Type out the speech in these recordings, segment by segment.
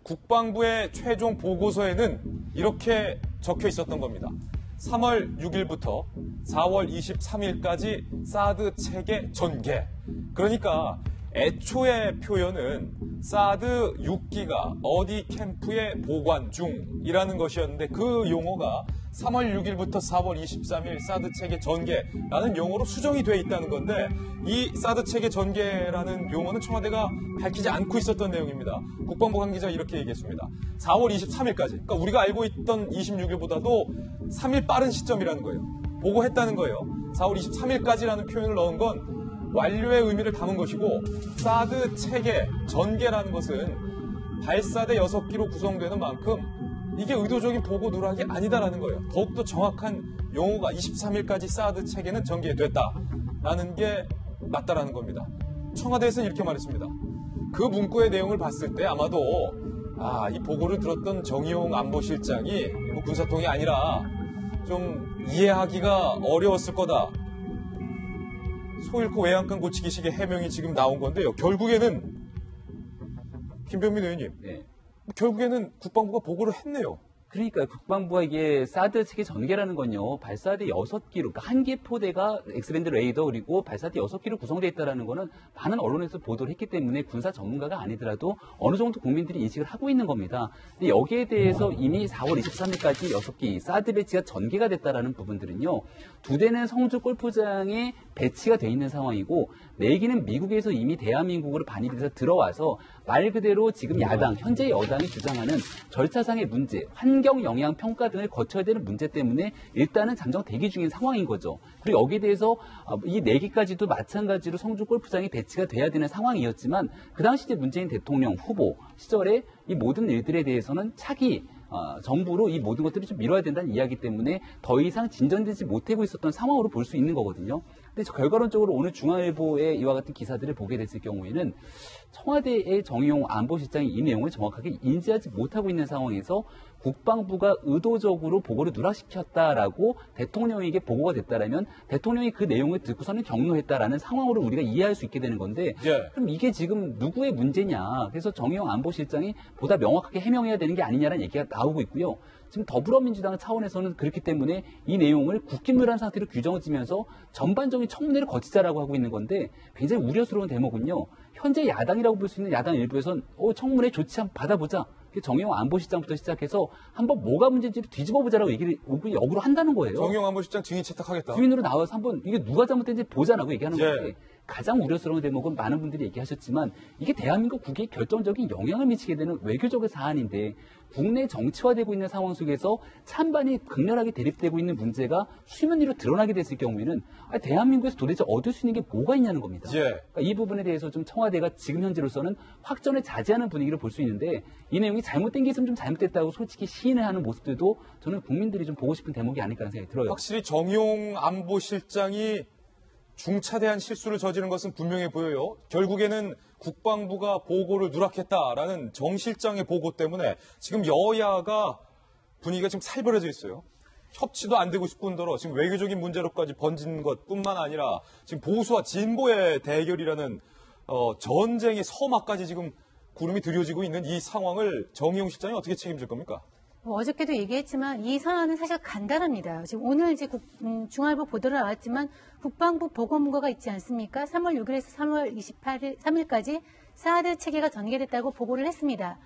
국방부의 최종 보고서에는 이렇게 적혀 있었던 겁니다. 3월 6일부터 4월 23일까지 사드 체계 전개. 그러니까 애초의 표현은 사드 6기가 어디 캠프에 보관 중이라는 것이었는데 그 용어가 3월 6일부터 4월 23일 사드 체계 전개라는 용어로 수정이 돼 있다는 건데 이 사드 체계 전개라는 용어는 청와대가 밝히지 않고 있었던 내용입니다. 국방부 관계자 이렇게 얘기했습니다. 4월 23일까지. 그러니까 우리가 알고 있던 26일보다도 3일 빠른 시점이라는 거예요. 보고했다는 거예요. 4월 23일까지라는 표현을 넣은 건 완료의 의미를 담은 것이고 사드 체계 전개라는 것은 발사대 6기로 구성되는 만큼 이게 의도적인 보고 누락이 아니다라는 거예요. 더욱더 정확한 용어가 23일까지 사드 체계는 전개됐다라는 게 맞다라는 겁니다. 청와대에서는 이렇게 말했습니다. 그 문구의 내용을 봤을 때 아마도 이 보고를 들었던 정의용 안보실장이 뭐 군사통이 아니라 좀 이해하기가 어려웠을 거다. 소 잃고 외양간 고치기식의 해명이 지금 나온 건데요. 결국에는 김병민 의원님, 결국에는 국방부가 보고를 했네요. 그러니까 국방부가 이게 사드 체계 전개라는 건요. 발사대 6기로, 그러니까 한 개 포대가 엑스밴드 레이더 그리고 발사대 6기로 구성되어 있다는 거는 많은 언론에서 보도를 했기 때문에 군사 전문가가 아니더라도 어느 정도 국민들이 인식을 하고 있는 겁니다. 근데 여기에 대해서 이미 4월 23일까지 6기 사드 배치가 전개가 됐다라는 부분들은요. 2대는 성주 골프장에 배치가 돼 있는 상황이고 4기는 미국에서 이미 대한민국으로 반입이 돼서 들어와서 말 그대로 지금 야당, 현재 여당이 주장하는 절차상의 문제, 환경 영향 평가 등을 거쳐야 되는 문제 때문에 일단은 잠정 대기 중인 상황인 거죠. 그리고 여기에 대해서 이 4기까지도 마찬가지로 성주 골프장이 배치가 돼야 되는 상황이었지만 그 당시 이제 문재인 대통령 후보 시절에 이 모든 일들에 대해서는 차기 정부로 이 모든 것들을 좀 미뤄야 된다는 이야기 때문에 더 이상 진전되지 못하고 있었던 상황으로 볼 수 있는 거거든요. 근데 결과론적으로 오늘 중앙일보의 이와 같은 기사들을 보게 됐을 경우에는 청와대의 정의용 안보실장이 이 내용을 정확하게 인지하지 못하고 있는 상황에서 국방부가 의도적으로 보고를 누락시켰다라고 대통령에게 보고가 됐다라면 대통령이 그 내용을 듣고서는 경로했다라는 상황으로 우리가 이해할 수 있게 되는 건데 그럼 이게 지금 누구의 문제냐. 그래서 정의용 안보실장이 보다 명확하게 해명해야 되는 게 아니냐라는 얘기가 나오고 있고요. 지금 더불어민주당 차원에서는 그렇기 때문에 이 내용을 국기문란 상태로 규정을 지면서 전반적인 청문회를 거치자라고 하고 있는 건데 굉장히 우려스러운 대목은요. 현재 야당이라고 볼 수 있는 야당 일부에서는 청문회 조치 한번 받아보자. 정의용 안보실장부터 시작해서 한번 뭐가 문제인지를 뒤집어보자라고 얘기를 역으로 한다는 거예요. 정의용 안보실장 증인 채택하겠다. 증인으로 나와서 한번 이게 누가 잘못된지 보자라고 얘기하는 건데 가장 우려스러운 대목은 많은 분들이 얘기하셨지만 이게 대한민국 국익에 결정적인 영향을 미치게 되는 외교적인 사안인데 국내 정치화되고 있는 상황 속에서 찬반이 극렬하게 대립되고 있는 문제가 수면 위로 드러나게 됐을 경우에는 대한민국에서 도대체 얻을 수 있는 게 뭐가 있냐는 겁니다. 그러니까 이 부분에 대해서 좀 청와대가 지금 현재로서는 확전을 자제하는 분위기를 볼 수 있는데 이 내용이 잘못된 게 있으면 좀 잘못됐다고 솔직히 시인을 하는 모습들도 저는 국민들이 좀 보고 싶은 대목이 아닐까 하는 생각이 들어요. 확실히 정의용 안보실장이 중차대한 실수를 저지른 것은 분명해 보여요. 결국에는 국방부가 보고를 누락했다라는 정 실장의 보고 때문에 지금 여야가 분위기가 지금 살벌해져 있어요. 협치도 안 되고 있을 뿐더러 지금 외교적인 문제로까지 번진 것뿐만 아니라 지금 보수와 진보의 대결이라는 전쟁의 서막까지 지금 구름이 들여지고 있는 이 상황을 정의용 실장이 어떻게 책임질 겁니까? 어저께도 얘기했지만 이 사안은 사실 간단합니다. 지금 오늘 이제 중앙일보 보도로 나왔지만 국방부 보고문고가 있지 않습니까? 3월 6일에서 3월 3일까지 사드 체계가 전개됐다고 보고를 했습니다.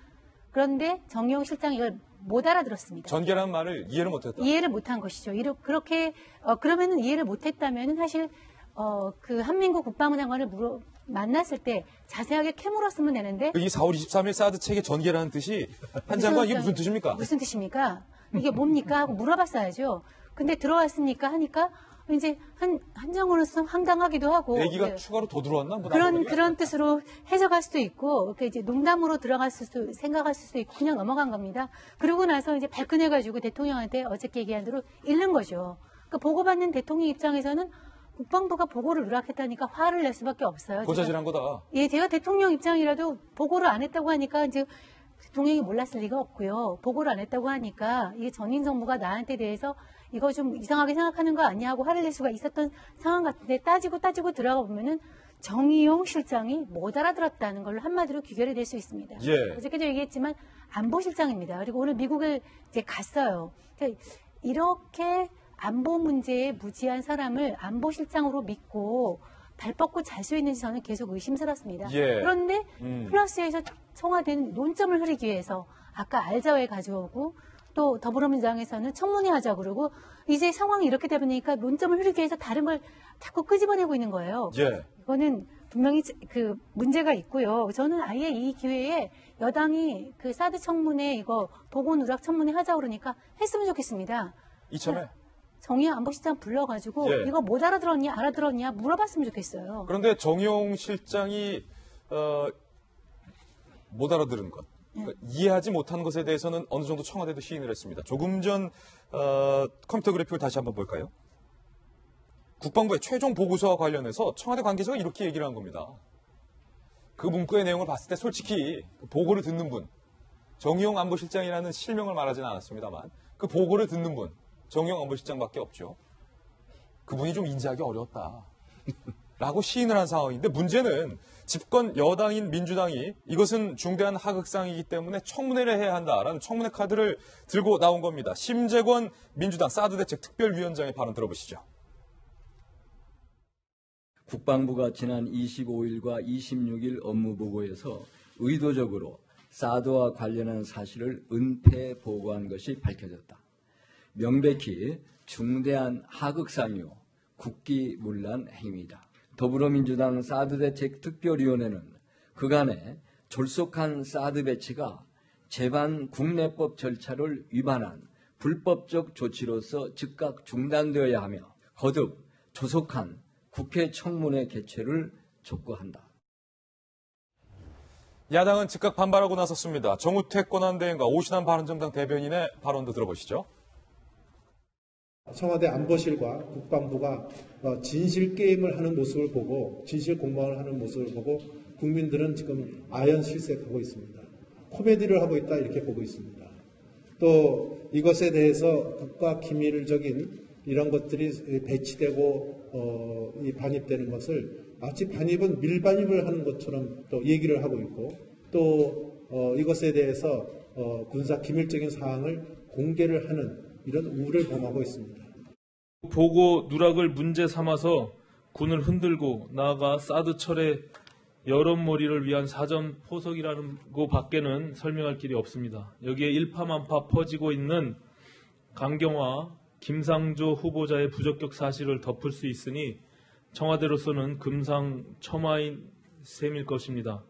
그런데 정의용 실장이 이걸 못 알아들었습니다. 전개라는 말을 이해를 못했다. 이해를 못한 것이죠. 그렇게 그러면은 이해를 못했다면은 사실 그 한민국 국방부 장관을 만났을 때 자세하게 캐물었으면 되는데 이 4월 23일 사드 체계 전개라는 뜻이 한 장관 이게 무슨 뜻입니까? 무슨 뜻입니까? 이게 뭡니까? 하고 물어봤어야죠. 근데 들어왔으니까 하니까 이제 한정으로서 황당하기도 하고 얘기가 추가로 더 들어왔나? 뭐 그런 뜻으로 해석할 수도 있고 이제 농담으로 생각할 수도 있고 그냥 넘어간 겁니다. 그러고 나서 이제 발끈해가지고 대통령한테 어저께 얘기한 대로 잃는 거죠. 그러니까 보고받는 대통령 입장에서는 국방부가 보고를 누락했다니까 화를 낼 수밖에 없어요. 고자질한 거다. 제가 대통령 입장이라도 보고를 안 했다고 하니까 이제 대통령이 몰랐을 리가 없고요. 보고를 안 했다고 하니까 이게 전임 정부가 나한테 대해서 이거 좀 이상하게 생각하는 거 아니야 하고 화를 낼 수가 있었던 상황 같은데 따지고 들어가 보면은 정의용 실장이 못 알아들었다는 걸로 한마디로 귀결이 될 수 있습니다. 예. 어저께도 얘기했지만 안보실장입니다. 그리고 오늘 미국을 이제 갔어요. 그러니까 이렇게 안보 문제에 무지한 사람을 안보실장으로 믿고 발 뻗고 잘 수 있는지 저는 계속 의심스럽습니다. 예. 그런데 플러스에서 청와대는 논점을 흐리기 위해서 아까 알자회 가져오고 또 더불어민주당에서는 청문회 하자고 그러고 이제 상황이 이렇게 되다 보니까 논점을 흐리기 위해서 다른 걸 자꾸 끄집어내고 있는 거예요. 예. 이거는 분명히 그 문제가 있고요. 저는 아예 이 기회에 여당이 그 사드 청문회 이거 보고 누락 청문회 하자고 그러니까 했으면 좋겠습니다. 이참에. 정의용 안보실장 불러가지고 예. 이거 못 알아들었냐 알아들었냐 물어봤으면 좋겠어요. 그런데 정의용 실장이 못 알아들은 것, 그러니까 이해하지 못한 것에 대해서는 어느 정도 청와대도 시인을 했습니다. 조금 전 컴퓨터 그래픽을 다시 한번 볼까요? 국방부의 최종 보고서와 관련해서 청와대 관계자가 이렇게 얘기를 한 겁니다. 그 문구의 내용을 봤을 때 솔직히 보고를 듣는 분, 정의용 안보실장이라는 실명을 말하지는 않았습니다만 그 보고를 듣는 분, 정의용 안보실장밖에 없죠. 그분이 좀 인지하기 어려웠다. 라고 시인을 한 상황인데 문제는 집권 여당인 민주당이 이것은 중대한 하극상이기 때문에 청문회를 해야 한다라는 청문회 카드를 들고 나온 겁니다. 심재권 민주당 사드 대책 특별위원장의 발언 들어보시죠. 국방부가 지난 25일과 26일 업무보고에서 의도적으로 사드와 관련한 사실을 은폐 보고한 것이 밝혀졌다. 명백히 중대한 하극상이요 국기문란 행위다. 더불어민주당 사드 대책 특별위원회는 그간의 졸속한 사드 배치가 제반 국내법 절차를 위반한 불법적 조치로서 즉각 중단되어야 하며 거듭 조속한 국회 청문회 개최를 촉구한다. 야당은 즉각 반발하고 나섰습니다. 정우택 권한대행과 오신환 바른정당 대변인의 발언도 들어보시죠. 청와대 안보실과 국방부가 진실 게임을 하는 모습을 보고 진실 공방을 하는 모습을 보고 국민들은 지금 아연실색하고 있습니다. 코미디를 하고 있다 이렇게 보고 있습니다. 또 이것에 대해서 국가 기밀적인 이런 것들이 배치되고 반입되는 것을 마치 반입은 밀반입을 하는 것처럼 또 얘기를 하고 있고 또 이것에 대해서 군사 기밀적인 사항을 공개를 하는 이런 우를 범하고 있습니다. 보고 누락을 문제 삼아서 군을 흔들고 나아가 사드 철의 여론몰이를 위한 사전 포석이라는 거 밖에는 설명할 길이 없습니다. 여기에 일파만파 퍼지고 있는 강경화, 김상조 후보자의 부적격 사실을 덮을 수 있으니 청와대로서는 금상첨화인 셈일 것입니다.